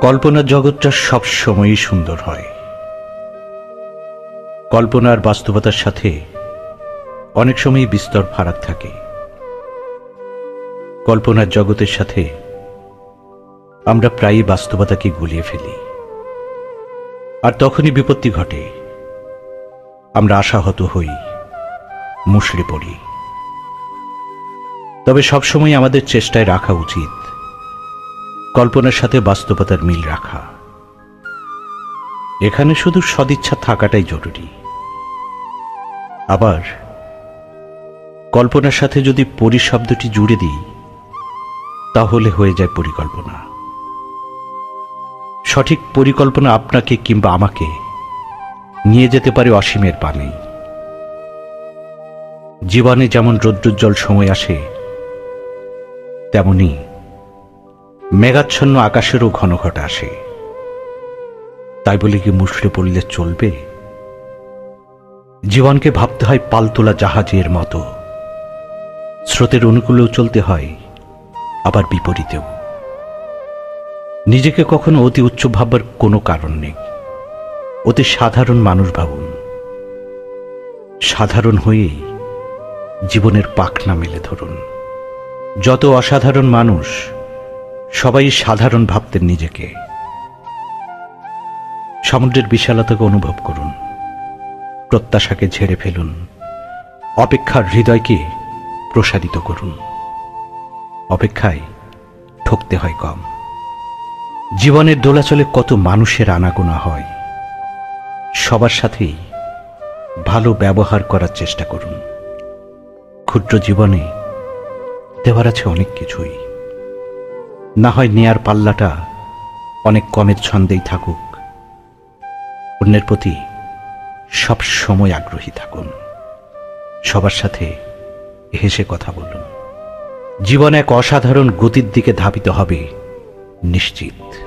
কল্পনার জগৎটা সব সময়ই সুন্দর হয়। কল্পনার বাস্তবতার সাথে অনেক সময় বিস্তর ফারাক থাকে। কল্পনার জগতের সাথে আমরা প্রায়ই বাস্তবতাকে গুলিয়ে ফেলি, আর তখনই বিপত্তি ঘটে। আমরা আশাহত হই, মুষড়ে পড়ি। তবে সবসময় আমাদের চেষ্টায় রাখা উচিত কল্পনার সাথে বাস্তবতার মিল রাখা। এখানে শুধু সদিচ্ছা থাকাটাই জরুরি। আবার কল্পনার সাথে যদি পরিশব্দটি জুড়ে দিই, তাহলে হয়ে যায় পরিকল্পনা। সঠিক পরিকল্পনা আপনাকে কিংবা আমাকে নিয়ে যেতে পারে অসীমের পানে। জীবনে যেমন রৌদ্রোজ্জ্বল সময় আসে, তেমনি মেঘাচ্ছন্ন আকাশেরও ঘনঘটা আসে। তাই বলে কি মুষড়ে পড়লে চলবে? জীবনকে ভাবতে হয় পালতোলা জাহাজের মতো। স্রোতের অনুকূলেও চলতে হয়, আবার বিপরীতেও। নিজেকে কখনো অতি উচ্চ ভাববার কোনো কারণ নেই। অতি সাধারণ মানুষ ভাবুন। সাধারণ হয়েই জীবনের পাখনা মেলে ধরুন। যত অসাধারণ মানুষ, সবাই সাধারণ ভাবতেন নিজেকে। সমুদ্রের বিশালতাকে অনুভব করুন। প্রত্যাশাকে ঝেড়ে ফেলুন। অপেক্ষার হৃদয়কে প্রসারিত করুন। অপেক্ষায় ঠকতে হয় কম। জীবনের দোলাচলে কত মানুষের আনাগোনা হয়। সবার সাথেই ভালো ব্যবহার করার চেষ্টা করুন। ক্ষুদ্র জীবনে দেওয়ার আছে অনেক কিছুই। না হয় নেয়ার পাল্লাটা অনেক কমের ছন্দেই থাকুক। অন্যের প্রতি সব সময় আগ্রহী থাকুন। সবার সাথে হেসে কথা বলুন। জীবন এক অসাধারণ গতির দিকে ধাবিত হবে নিশ্চিত।